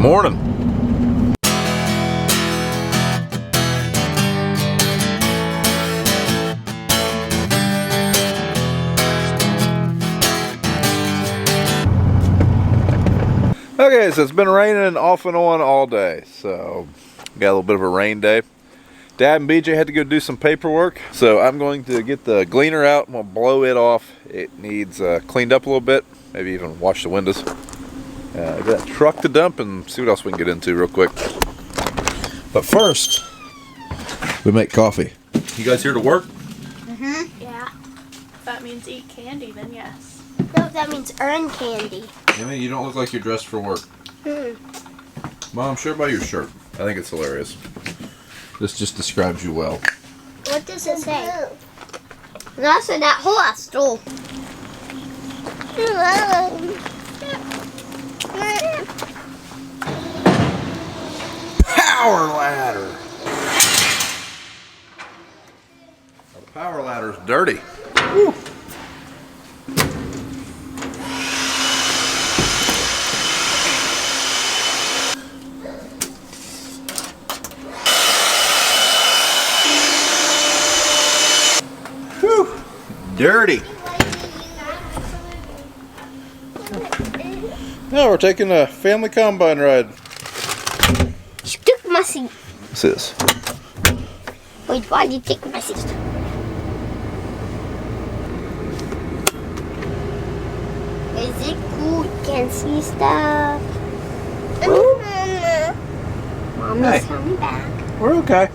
Morning. Okay, so it's been raining off and on all day, so got a little bit of a rain day. Dad and BJ had to go do some paperwork, so I'm going to get the gleaner out and we'll blow it off. It needs cleaned up a little bit, maybe even wash the windows. Get that truck to dump and see what else we can get into real quick. But first, we make coffee. You guys here to work? Mm-hmm. Yeah. If that means eat candy, then yes. No, that means earn candy. Amy, you don't look like you're dressed for work. Mom, show by your shirt. I think it's hilarious. This just describes you well. What does it say? That's in that hostel. Power ladder. The power ladder's dirty. Woo. Whew. Dirty. Now we're taking a family combine ride. Took my seat. What's this? Wait, why did you take my seat? Is it cool? You can see stuff. Mommy's Hey. coming back. We're okay.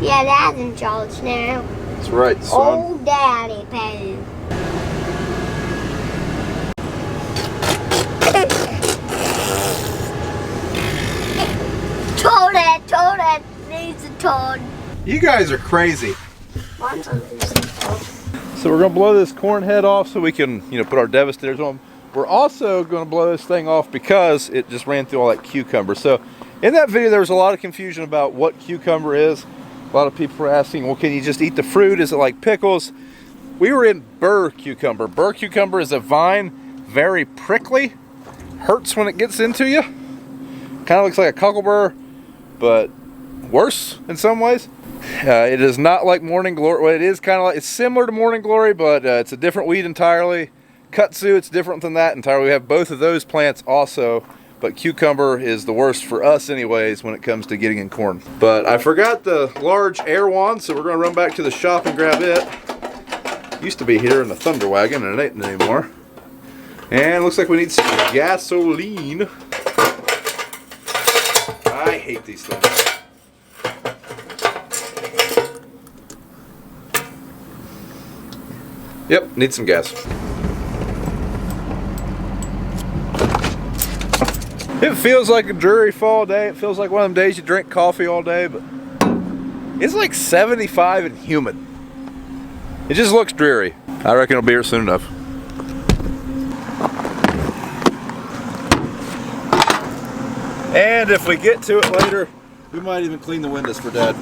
Yeah, Dad's in charge now. That's right, son. Old Daddy Pooh. Toad needs a toad. You guys are crazy. Mom's a losing toad. So we're gonna blow this corn head off so we can, put our devastators on. We're also gonna blow this thing off because it just ran through all that cucumber. So in that video, there was a lot of confusion about what cucumber is. A lot of people were asking, well, can you just eat the fruit? Is it like pickles? We were in burr cucumber. Burr cucumber is a vine, very prickly, hurts when it gets into you. Kind of looks like a cucumber, but worse in some ways. It is not like morning glory. Well, it is kind of like, it's similar to morning glory, but it's a different weed entirely. Kudzu, it's different than that entirely. We have both of those plants also, but cucumber is the worst for us anyways when it comes to getting in corn. But I forgot the large air wand, so we're gonna run back to the shop and grab it. Used to be here in the Thunder Wagon and it ain't anymore. And looks like we need some gasoline. I hate these things. Yep, need some gas. It feels like a dreary fall day. It feels like one of them days you drink coffee all day, but it's like 75 and humid. It just looks dreary. I reckon it'll be here soon enough. And if we get to it later, we might even clean the windows for Dad.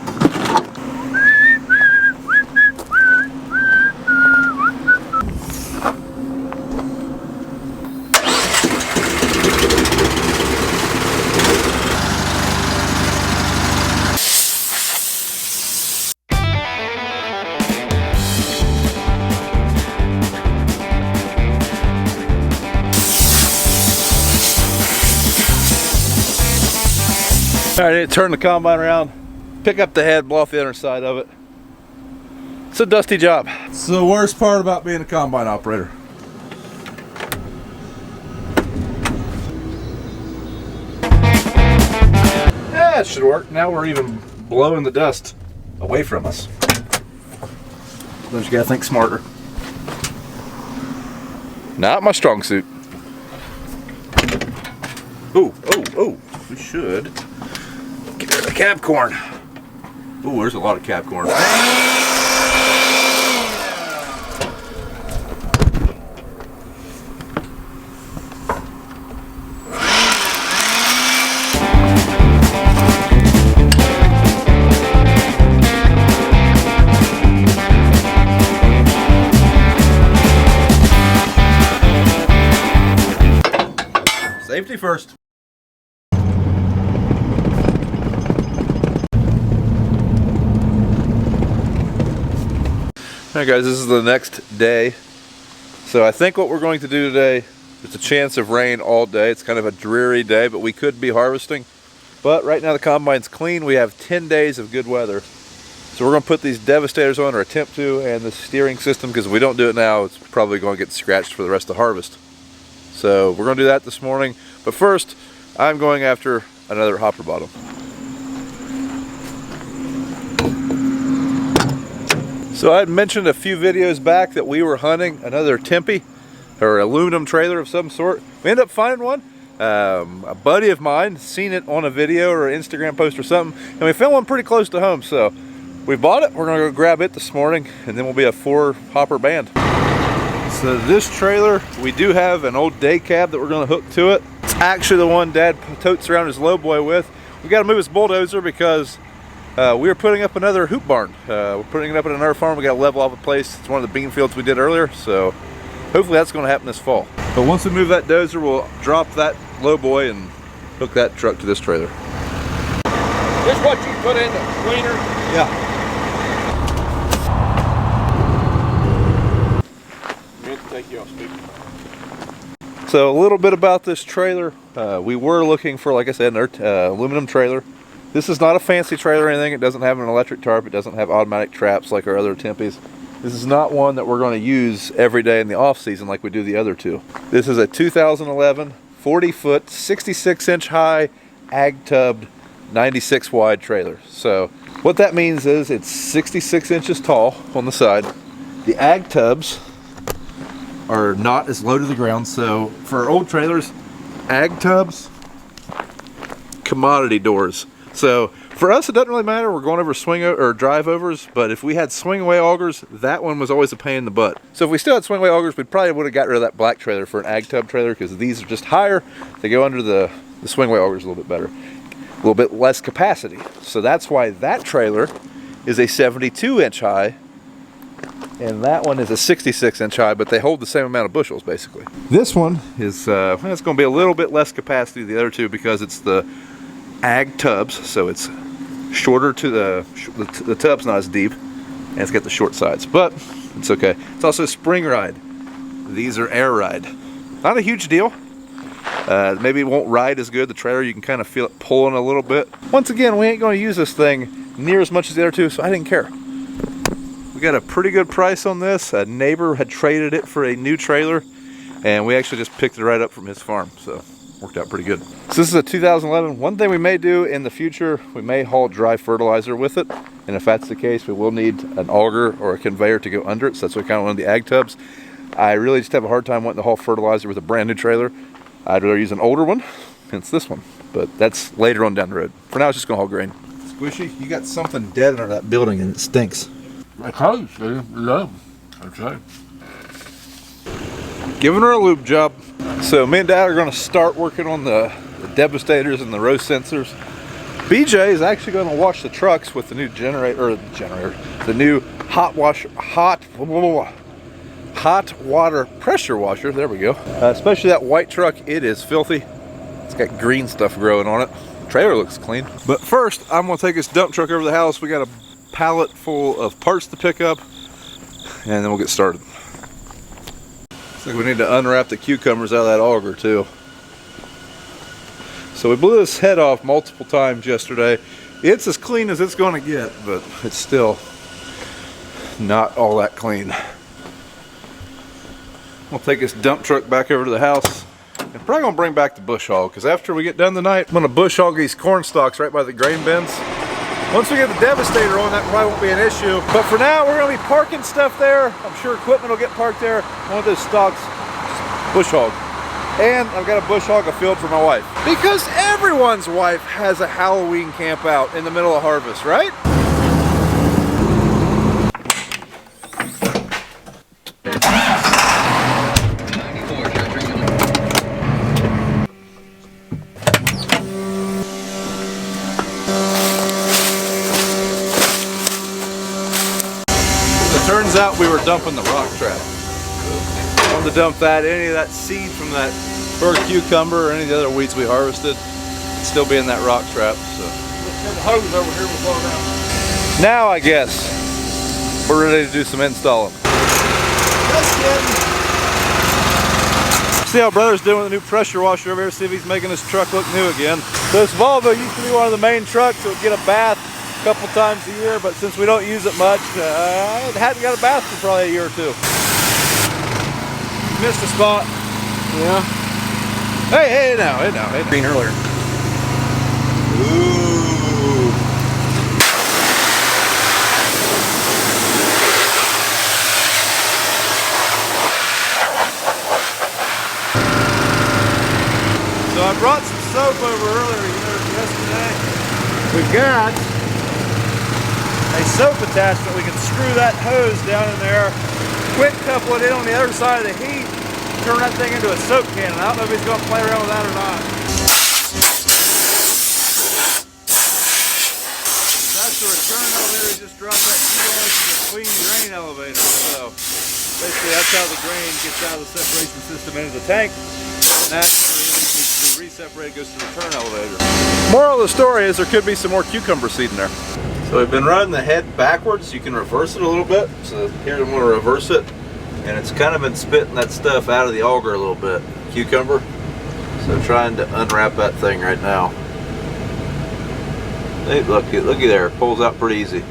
All right, turn the combine around, pick up the head, blow off the underside of it. It's a dusty job. It's the worst part about being a combine operator. Yeah, it should work. Now we're even blowing the dust away from us. Sometimes you gotta think smarter. Not my strong suit. Oh, we should get rid of the cab corn. Ooh, there's a lot of cab corn. Safety first. Alright guys, this is the next day. So I think what we're going to do today, there's a chance of rain all day. It's kind of a dreary day, but we could be harvesting. But right now the combine's clean. We have 10 days of good weather. So we're going to put these devastators on, or attempt to, and the steering system, because if we don't do it now, it's probably going to get scratched for the rest of the harvest. So we're going to do that this morning. But first, I'm going after another hopper bottom. So I had mentioned a few videos back that we were hunting another Tempe, or aluminum trailer of some sort. We ended up finding one. A buddy of mine seen it on a video or an Instagram post or something, and we found one pretty close to home. So we bought it. We're gonna go grab it this morning, and then we'll be a 4-hopper band. So this trailer, we do have an old day cab that we're gonna hook to it. It's actually the one Dad totes around his lowboy with. We gotta move his bulldozer because we are putting up another hoop barn. We're putting it up at another farm. We got to level off a place. It's one of the bean fields we did earlier, so hopefully that's going to happen this fall. But once we move that dozer, we'll drop that lowboy and hook that truck to this trailer. This what you put in the cleaner? Yeah. We have to take you off speaker. So a little bit about this trailer. We were looking for, like I said, an aluminum trailer. This is not a fancy trailer or anything. It doesn't have an electric tarp. It doesn't have automatic traps like our other Tempes. This is not one that we're going to use every day in the off season like we do the other two. This is a 2011 40-foot, 66-inch high, ag tubbed, 96 wide trailer. So what that means is it's 66 inches tall on the side. The ag tubs are not as low to the ground. So for our old trailers, ag tubs, commodity doors. So for us, it doesn't really matter. We're going over drive overs, but if we had swing away augers, that one was always a pain in the butt. So if we still had swing away augers, we probably would have got rid of that black trailer for an ag tub trailer, because these are just higher. They go under the swing away augers a little bit better, a little bit less capacity. So that's why that trailer is a 72-inch high, and that one is a 66-inch high, but they hold the same amount of bushels basically. This one is it's going to be a little bit less capacity than the other two because it's the ag tubs, so it's shorter to the tub's not as deep, and it's got the short sides, but it's okay. It's also spring ride. These are air ride. Not a huge deal. Maybe it won't ride as good. The trailer, you can kind of feel it pulling a little bit. Once again, we ain't going to use this thing near as much as the other two, so I didn't care. We got a pretty good price on this. A neighbor had traded it for a new trailer, and we actually just picked it right up from his farm, so worked out pretty good. So this is a 2011. One thing we may do in the future, we may haul dry fertilizer with it, and if that's the case, we will need an auger or a conveyor to go under it. So that's what kind of one of the ag tubs. I really just have a hard time wanting to haul fertilizer with a brand new trailer. I'd rather use an older one, hence this one, but that's later on down the road. For now, it's just gonna haul grain. Squishy, you got something dead under that building and it stinks. My clothes, love. Okay. Giving her a lube job. So me and Dad are going to start working on the devastators and the row sensors. BJ is actually going to wash the trucks with the new the new hot water pressure washer. There we go. Especially that white truck, it is filthy. It's got green stuff growing on it. Trailer looks clean. But first, I'm going to take this dump truck over to the house. We got a pallet full of parts to pick up, and then we'll get started. Looks like we need to unwrap the cucumbers out of that auger too. So we blew this head off multiple times yesterday. It's as clean as it's going to get, but it's still not all that clean. We'll take this dump truck back over to the house and probably gonna bring back the bush hog, because after we get done tonight, I'm gonna bush hog these corn stalks right by the grain bins. Once we get the devastator on, that probably won't be an issue. But for now, we're gonna be parking stuff there. I'm sure equipment will get parked there. One of those stalks, bush hog. And I've got to bush hog a field for my wife. Because everyone's wife has a Halloween camp out in the middle of harvest, right? So it turns out we were dumping the rock trap. I wanted to dump any of that seed from that burr cucumber or any of the other weeds we harvested. It'd still be in that rock trap. So The hose over here will blow down. now I guess we're ready to do some installing. See how brother's doing with the new pressure washer over here, see if he's making this truck look new again. So this Volvo used to be one of the main trucks that would get a bath a couple times a year, but since we don't use it much, it hadn't got a bath for probably a year or two. Missed a spot. Yeah. Hey now. Green earlier. Ooh. So I brought some soap over earlier, yesterday. We've got a soap attachment. We can screw that hose down in there, quick couple it in on the other side of the heat, turn that thing into a soap cannon. I don't know if he's going to play around with that or not. That's the return elevator. He just dropped that key on to the clean drain elevator. So basically that's how the drain gets out of the separation system into the tank. And that re-separated goes to the return elevator. Moral of the story is there could be some more cucumber seed in there. So we've been running the head backwards. You can reverse it a little bit. So here I'm going to reverse it. And it's kind of been spitting that stuff out of the auger a little bit. Cucumber. So trying to unwrap that thing right now. Hey, looky there. It pulls out pretty easy.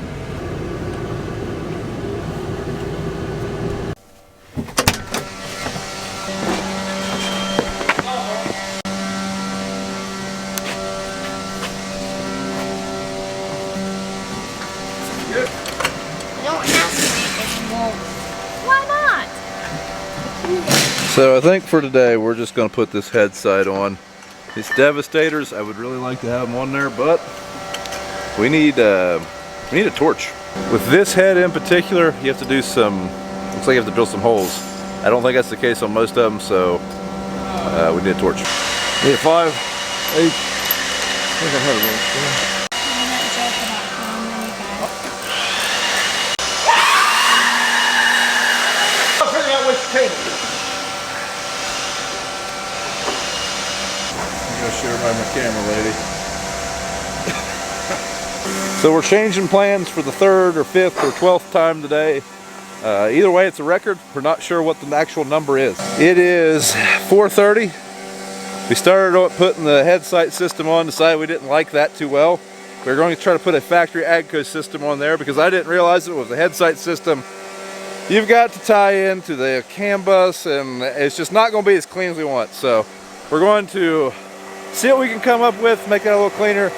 Why not? So I think for today we're just going to put this head side on. These Devastators, I would really like to have them on there, but we need a torch. With this head in particular, you have to do some, looks like you have to drill some holes. I don't think that's the case on most of them, so we need a torch. Need a 5, 8. I think I had it. I'm gonna show her by my camera, lady. So we're changing plans for the 3rd or 5th or 12th time today. Either way, it's a record. We're not sure what the actual number is. It is 4:30. We started putting the head sight system on, decided we didn't like that too well. We're going to try to put a factory AGCO system on there because I didn't realize it was a head sight system. You've got to tie into the CAN bus and it's just not going to be as clean as we want. So we're going to see what we can come up with, make that a little cleaner.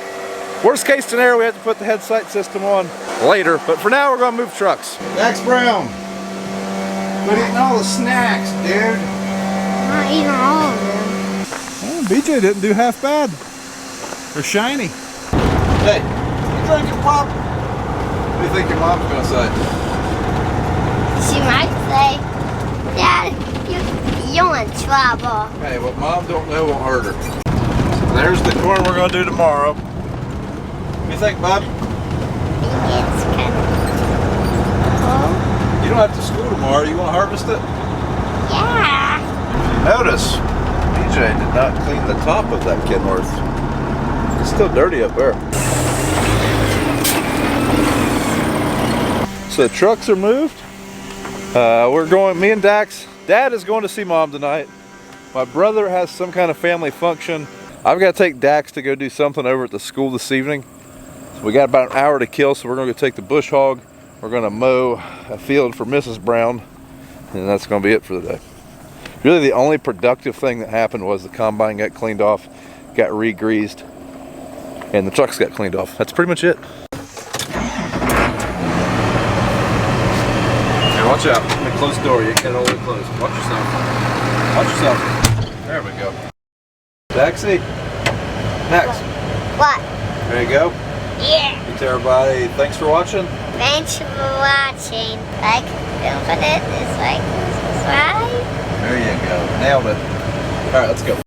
Worst case scenario, we have to put the head sight system on later, but for now we're going to move trucks. Max Brown, quit eating all the snacks, dude. I'm not eating all of them. Well, BJ didn't do half bad. They're shiny. Hey, you drinking pop? What do you think your mom's going to say? She might say, Dad, you're in trouble. Hey, what Mom don't know won't hurt her. So there's the corn we're going to do tomorrow. What do you think, Bob? It's kind of cool. You don't have to school tomorrow. You want to harvest it? Yeah. Notice, BJ did not clean the top of that Kenworth. It's still dirty up there. So the trucks are moved. We're going, me and Dax. Dad is going to see Mom tonight. My brother has some kind of family function. I've got to take Dax to go do something over at the school this evening. So we got about an hour to kill, so we're going to go take the bush hog. We're going to mow a field for Mrs. Brown, and that's going to be it for the day. Really the only productive thing that happened was the combine got cleaned off, got re-greased, and the trucks got cleaned off. That's pretty much it. Watch out. Close the door. You get it all the way closed. Watch yourself. Watch yourself. There we go. Taxi. Next. What? There you go. Yeah. To everybody, thanks for watching. Thanks for watching. Like, don't forget this, like, subscribe. There you go. Nailed it. All right, let's go.